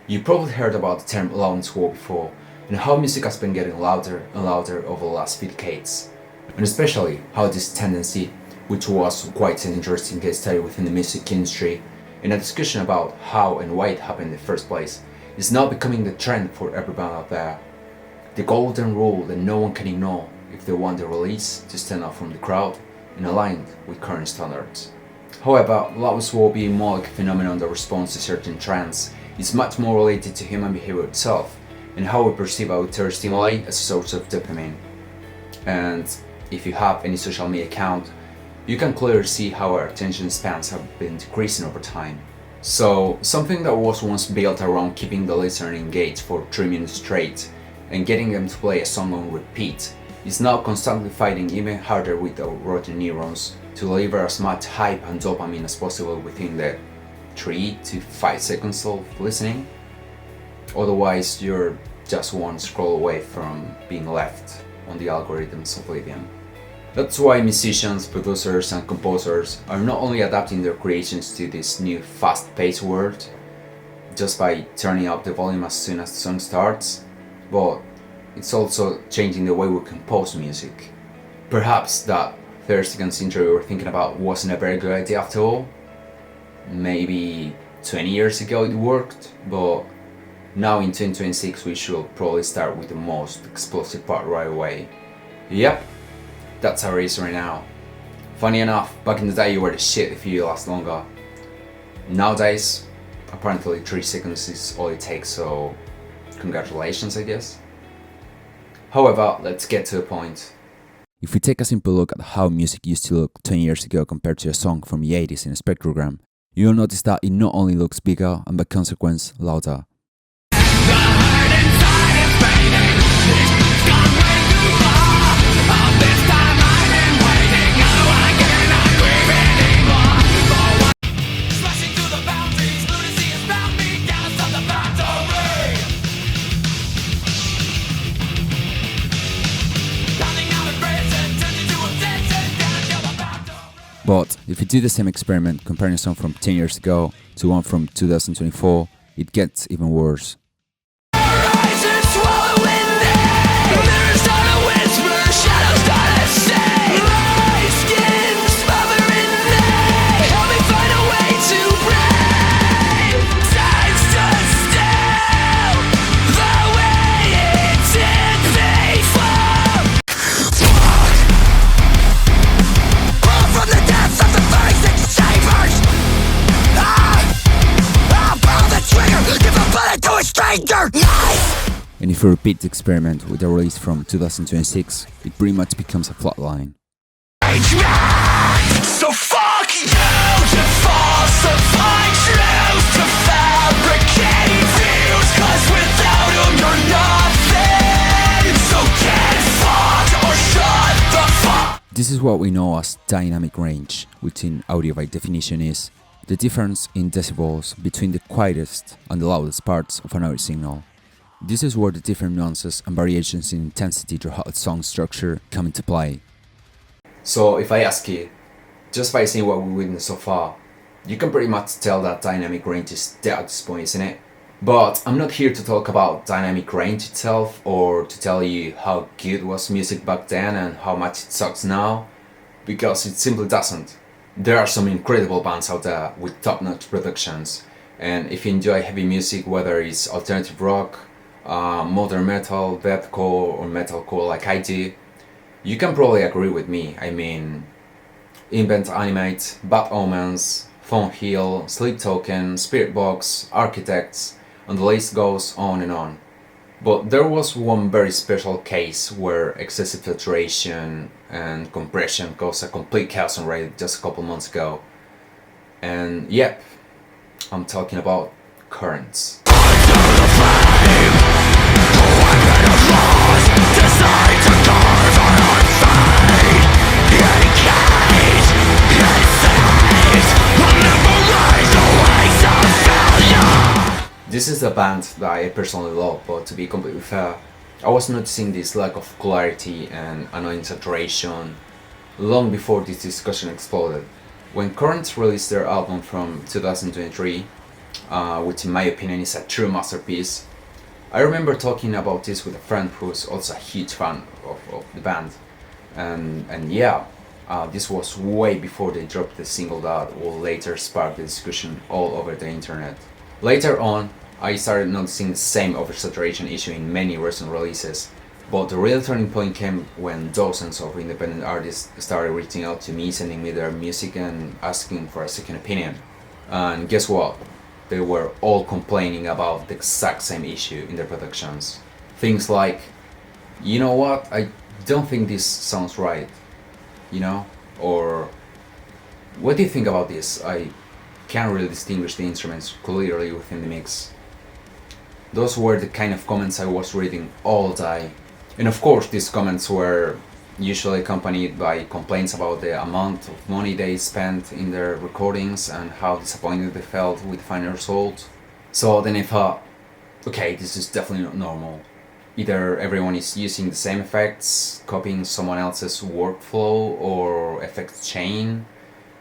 You probably heard about the term Loudness Problem before, and how music has been getting louder and louder over the last few decades. And especially how this tendency, which was quite an interesting case study within the music industry, and a discussion about how and why it happened in the first place, is now becoming the trend for everyone out there. The golden rule that no one can ignore if they want the release to stand out from the crowd and aligned with current standards. However, Loudness will be more like a phenomenon that responds to certain trends. It's much more related to human behavior itself and how we perceive auditory stimuli as a source of dopamine. And if you have any social media account, you can clearly see how our attention spans have been decreasing over time. So, something that was once built around keeping the listener engaged for 3 minutes straight and getting them to play a song on repeat is now constantly fighting even harder with our rotary neurons to deliver as much hype and dopamine as possible within the 3 to 5 seconds of listening. Otherwise, you're just one scroll away from being left on the algorithm's oblivion. That's why musicians, producers, and composers are not only adapting their creations to this new fast-paced world just by turning up the volume as soon as the song starts, but it's also changing the way we compose music. Perhaps that 30 seconds intro we were thinking about wasn't a very good idea after all. Maybe 20 years ago it worked, but now in 2026 we should probably start with the most explosive part right away. Yep, that's how it is right now. Funny enough, back in the day you were the shit if you last longer. Nowadays, apparently 3 seconds is all it takes, so congratulations, I guess. However, let's get to the point. If we take a simple look at how music used to look 20 years ago compared to a song from the 80s in a spectrogram, you'll notice that it not only looks bigger and by consequence louder. But if you do the same experiment comparing a song from 10 years ago to one from 2024, it gets even worse. And if you repeat the experiment with a release from 2026, it pretty much becomes a flatline. So fuck you to falsify truth, to fabricate views, 'cause without them you're nothing. So get fucked or shut the fuck. This is what we know as dynamic range, which in audio by definition is the difference in decibels between the quietest and the loudest parts of an audio signal. This is where the different nuances and variations in intensity throughout a song structure come into play. So if I ask you, just by seeing what we witnessed so far, you can pretty much tell that dynamic range is dead at this point, isn't it? But I'm not here to talk about dynamic range itself or to tell you how good was music back then and how much it sucks now, because it simply doesn't. There are some incredible bands out there with top-notch productions, and if you enjoy heavy music, whether it's alternative rock, modern metal, deathcore or metalcore like I do, you can probably agree with me. I mean, Invent Animate, Bad Omens, Thornhill, Sleep Token, Spirit Box, Architects, and the list goes on and on. But there was one very special case where excessive saturation and compression caused a complete chaos on Reddit just a couple months ago. And yep, I'm talking about currents. This is a band that I personally love, but to be completely fair, I was noticing this lack of clarity and annoying saturation long before this discussion exploded. When Currents released their album from 2023, which in my opinion is a true masterpiece. I remember talking about this with a friend who's also a huge fan of the band, and yeah, this was way before they dropped the single that will later spark the discussion all over the internet. Later on, I started noticing the same oversaturation issue in many recent releases, but the real turning point came when dozens of independent artists started reaching out to me, sending me their music and asking for a second opinion. And guess what? They were all complaining about the exact same issue in their productions. Things like, you know what, I don't think this sounds right, you know? Or, what do you think about this? I can't really distinguish the instruments clearly within the mix. Those were the kind of comments I was reading all day. And of course, these comments were usually accompanied by complaints about the amount of money they spent in their recordings and how disappointed they felt with the final result. So then I thought, okay, this is definitely not normal. Either everyone is using the same effects, copying someone else's workflow or effects chain,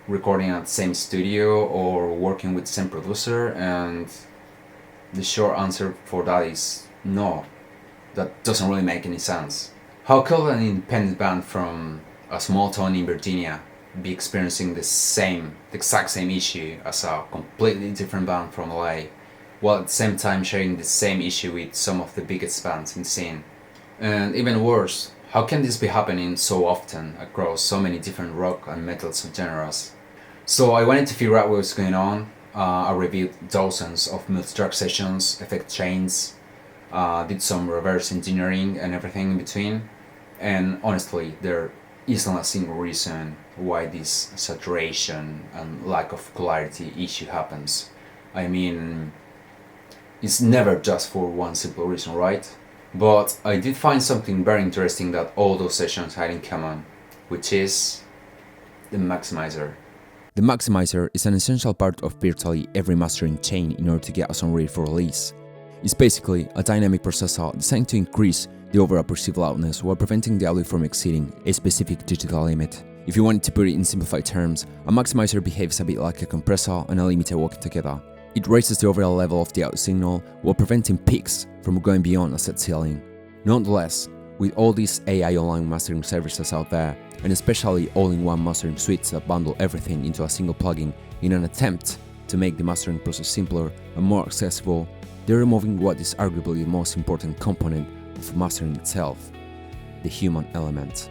recording at the same studio or working with the same producer, and the short answer for that is no. That doesn't really make any sense. How could an independent band from a small town in Virginia be experiencing the exact same issue as a completely different band from LA, while at the same time sharing the same issue with some of the biggest bands in the scene? And even worse, how can this be happening so often across so many different rock and metal subgenres? So I wanted to figure out what was going on. I reviewed dozens of multi-track sessions, effect chains, did some reverse engineering and everything in between, and honestly there isn't a single reason why this saturation and lack of clarity issue happens. I mean, it's never just for one simple reason, right? But I did find something very interesting that all those sessions had in common, which is the maximizer. The maximizer is an essential part of virtually every mastering chain in order to get a song ready for release. It's basically a dynamic processor designed to increase the overall perceived loudness while preventing the audio from exceeding a specific digital limit. If you wanted to put it in simplified terms, a maximizer behaves a bit like a compressor and a limiter working together. It raises the overall level of the audio signal while preventing peaks from going beyond a set ceiling. Nonetheless, with all these AI online mastering services out there, and especially all-in-one mastering suites that bundle everything into a single plugin in an attempt to make the mastering process simpler and more accessible, they're removing what is arguably the most important component of mastering itself, the human element.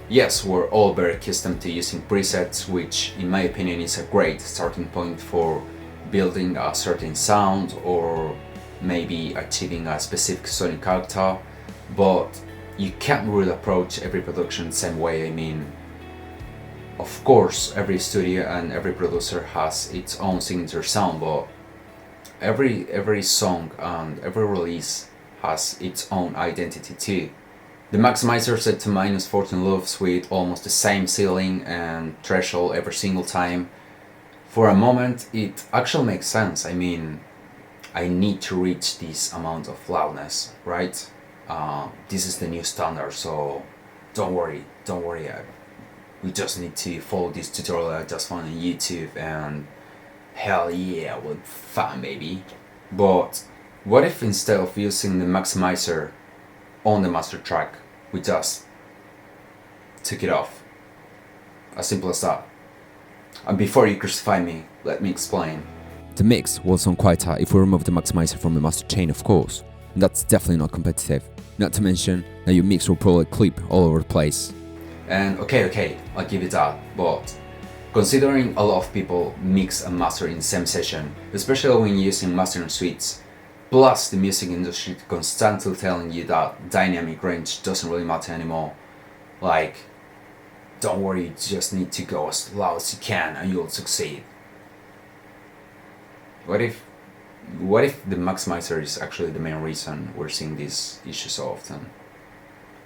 Yes, we're all very accustomed to using presets, which in my opinion is a great starting point for building a certain sound or maybe achieving a specific sonic character, but you can't really approach every production the same way. I mean, of course every studio and every producer has its own signature sound, but every song and every release has its own identity too. The maximizer set to -14 loops with almost the same ceiling and threshold every single time. For a moment it actually makes sense. I mean, I need to reach this amount of loudness, right? This is the new standard, so don't worry. We just need to follow this tutorial I just found on YouTube and hell yeah, we're fun, baby. But what if instead of using the maximizer on the master track, we just took it off? As simple as that. And before you crucify me, let me explain. The mix will sound quieter if we remove the maximizer from the master chain, of course, and that's definitely not competitive. Not to mention that your mix will probably clip all over the place. And okay, I'll give it that, but considering a lot of people mix and master in the same session, especially when using mastering suites, plus the music industry constantly telling you that dynamic range doesn't really matter anymore, like, don't worry, you just need to go as loud as you can and you'll succeed. What if the maximizer is actually the main reason we're seeing this issue so often?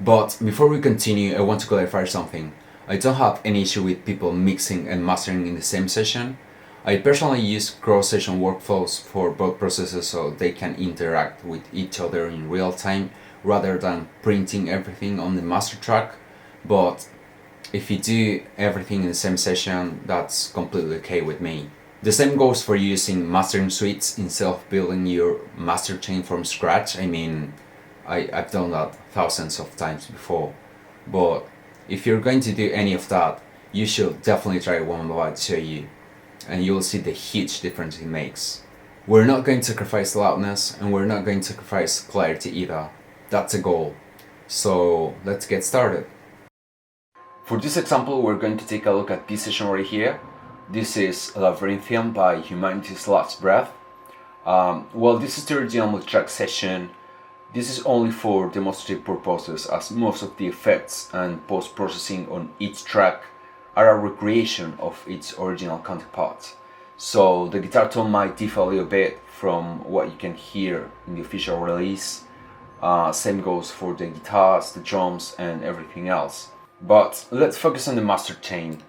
But before we continue, I want to clarify something. I don't have any issue with people mixing and mastering in the same session. I personally use cross-session workflows for both processes so they can interact with each other in real time rather than printing everything on the master track. But if you do everything in the same session, that's completely okay with me. The same goes for using mastering suites instead of building your master chain from scratch. I mean, I've done that thousands of times before. But if you're going to do any of that, you should definitely try one I'm about to show you, and you'll see the huge difference it makes. We're not going to sacrifice loudness, and we're not going to sacrifice clarity either. That's a goal. So let's get started. For this example, we're going to take a look at this session right here. This is Labyrinthium by Humanity's Last Breath. Well, this is the original multi-track session. This is only for demonstrative purposes, as most of the effects and post-processing on each track are a recreation of its original counterparts. So the guitar tone might differ a little bit from what you can hear in the official release. Same goes for the guitars, the drums, and everything else. But let's focus on the master chain.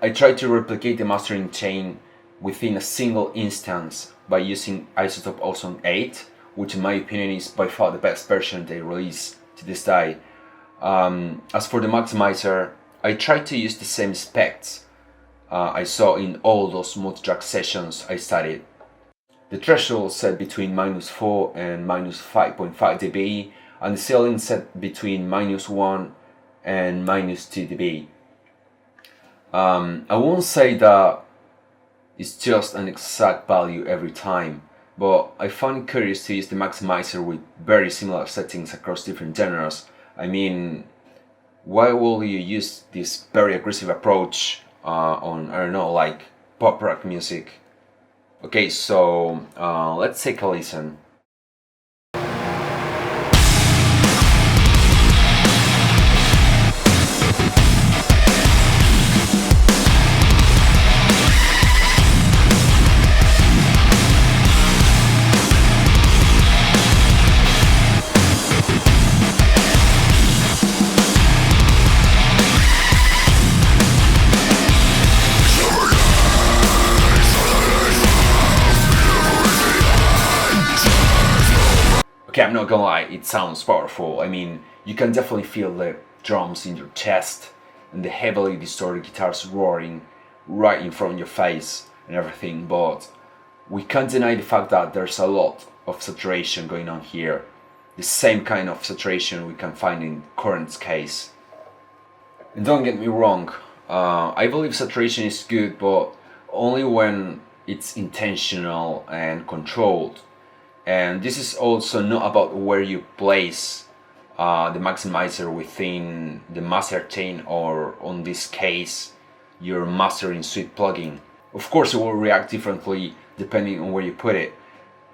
I tried to replicate the mastering chain within a single instance by using Isotope Ozone 8, which in my opinion is by far the best version they release to this day. As for the maximizer, I tried to use the same specs I saw in all those multi-track sessions I studied. The threshold set between -4 and -5.5 dB, and the ceiling set between -1 and -2 dB. I won't say that it's just an exact value every time, but I found it curious to use the maximizer with very similar settings across different genres. I mean, why will you use this very aggressive approach on, I don't know, like pop rock music? Okay, so let's take a listen. Okay, I'm not gonna lie, it sounds powerful. I mean, you can definitely feel the drums in your chest and the heavily distorted guitars roaring right in front of your face and everything, but we can't deny the fact that there's a lot of saturation going on here. The same kind of saturation we can find in Current's case. And don't get me wrong, I believe saturation is good, but only when it's intentional and controlled. And this is also not about where you place the maximizer within the master chain, or on this case your mastering suite plugin. Of course it will react differently depending on where you put it.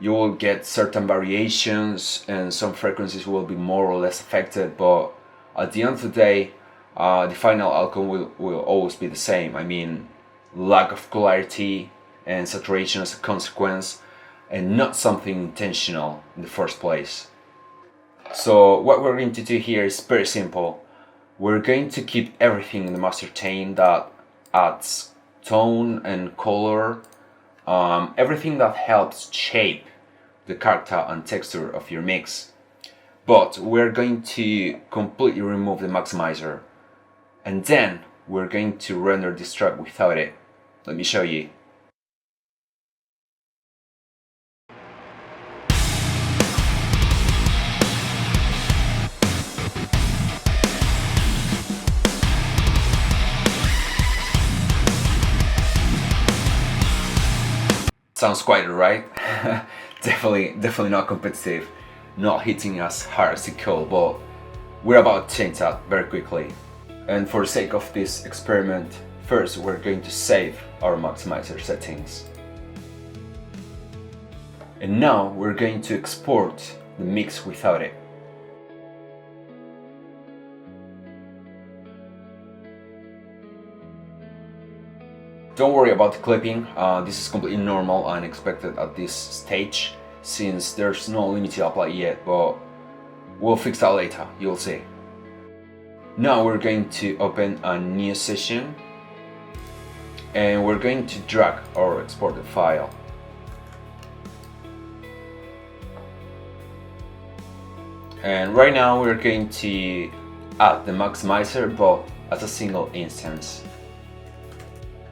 You will get certain variations and some frequencies will be more or less affected, but at the end of the day the final outcome will always be the same. I mean, lack of clarity and saturation as a consequence, and not something intentional in the first place. So what we're going to do here is very simple. We're going to keep everything in the master chain that adds tone and color, everything that helps shape the character and texture of your mix. But we're going to completely remove the maximizer, and then we're going to render this track without it. Let me show you. Sounds quieter, right? definitely not competitive, not hitting as hard as it could, but we're about to change that very quickly. And for the sake of this experiment, first we're going to save our maximizer settings. And now we're going to export the mix without it. Don't worry about the clipping, this is completely normal and expected at this stage, since there's no limit to apply yet, but we'll fix that later, you'll see. Now we're going to open a new session and we're going to drag our exported file. And right now we're going to add the maximizer, but as a single instance.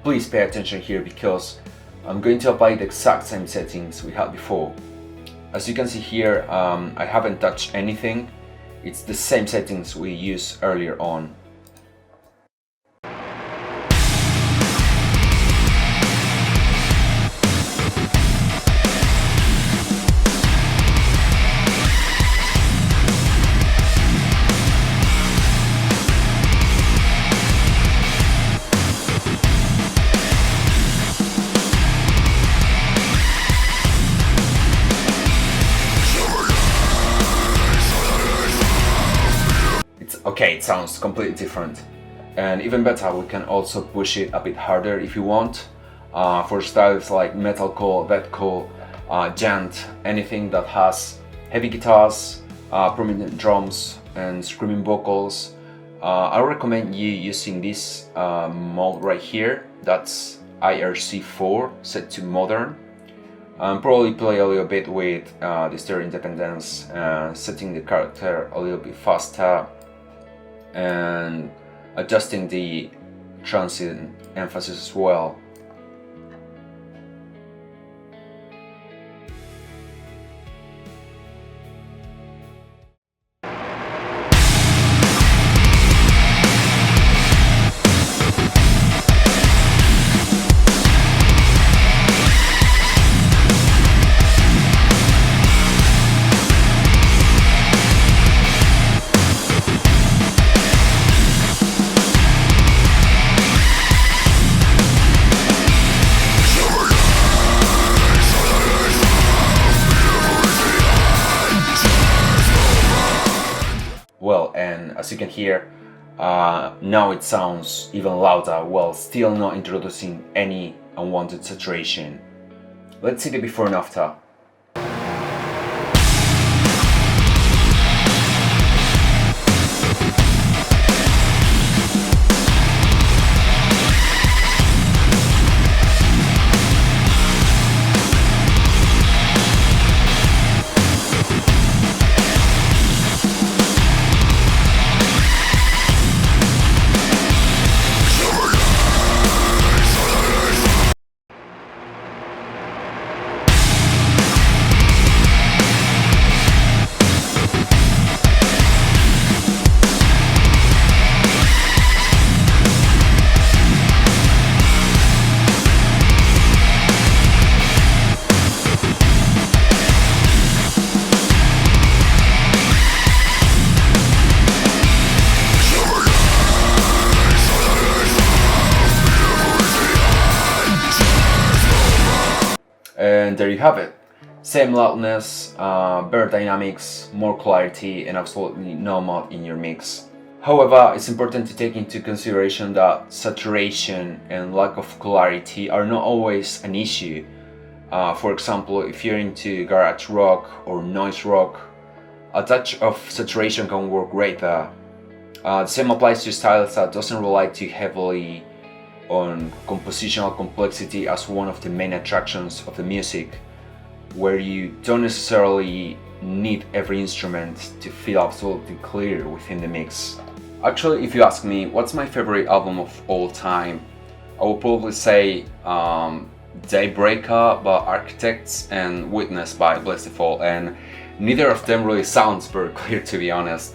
please pay attention here because I'm going to apply the exact same settings we had before. As you can see here, I haven't touched anything. It's the same settings we used earlier on. Okay, it sounds completely different. And even better, we can also push it a bit harder if you want. For styles like metalcore, deathcore, gent, anything that has heavy guitars, prominent drums, and screaming vocals, I recommend you using this mode right here. That's IRC4 set to modern. Probably play a little bit with the stereo independence, setting the character a little bit faster, and adjusting the transient emphasis as well. Well, and as you can hear, now it sounds even louder while still not introducing any unwanted saturation. Let's see the before and after. And there you have it. Same loudness, better dynamics, more clarity, and absolutely no mod in your mix. However, it's important to take into consideration that saturation and lack of clarity are not always an issue. For example, if you're into garage rock or noise rock, a touch of saturation can work great there. The same applies to styles that doesn't rely too heavily on compositional complexity as one of the main attractions of the music, where you don't necessarily need every instrument to feel absolutely clear within the mix. Actually, if you ask me what's my favorite album of all time, I would probably say Daybreaker by Architects and Witness by Bless the Fall, and neither of them really sounds very clear, to be honest.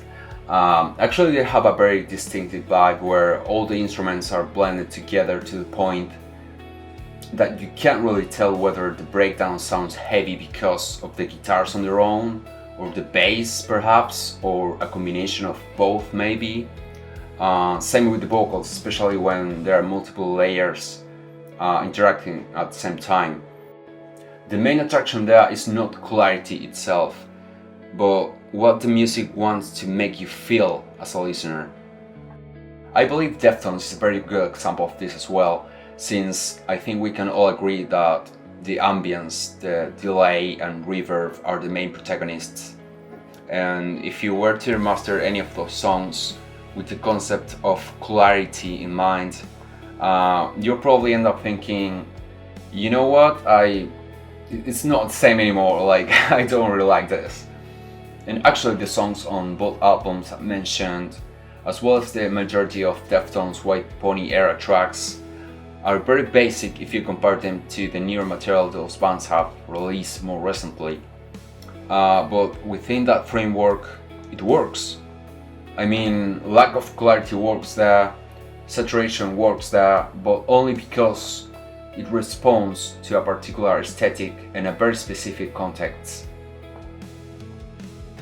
Actually, they have a very distinctive vibe where all the instruments are blended together to the point that you can't really tell whether the breakdown sounds heavy because of the guitars on their own, or the bass perhaps, or a combination of both maybe. Same with the vocals, especially when there are multiple layers interacting at the same time. The main attraction there is not clarity itself, but what the music wants to make you feel as a listener. I believe Deftones is a very good example of this as well, since I think we can all agree that the ambience, the delay and reverb are the main protagonists. And if you were to remaster any of those songs with the concept of clarity in mind, you'll probably end up thinking, you know what, it's not the same anymore, like I don't really like this. And actually the songs on both albums I mentioned, as well as the majority of Deftones' White Pony era tracks, are very basic if you compare them to the newer material those bands have released more recently. But within that framework, it works. I mean, lack of clarity works there, saturation works there, but only because it responds to a particular aesthetic and a very specific context.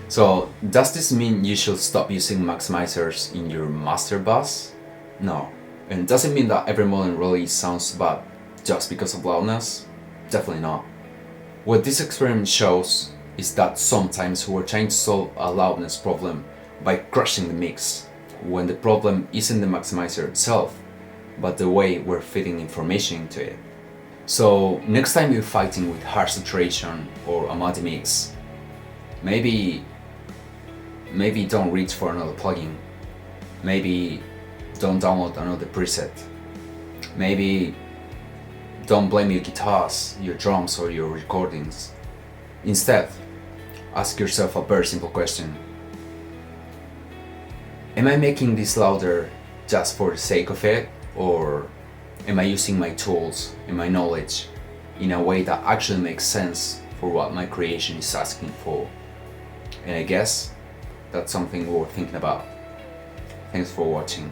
So, does this mean you should stop using maximizers in your master bus? No. And does it mean that every modern release sounds bad just because of loudness? Definitely not. What this experiment shows is that sometimes we're trying to solve a loudness problem by crushing the mix, when the problem isn't the maximizer itself, but the way we're feeding information into it. So next time you're fighting with harsh saturation or a muddy mix, maybe don't reach for another plugin. Maybe don't download another preset. Maybe don't blame your guitars, your drums, or your recordings. Instead, ask yourself a very simple question. Am I making this louder just for the sake of it, or am I using my tools and my knowledge in a way that actually makes sense for what my creation is asking for? And I guess that's something worth thinking about. Thanks for watching.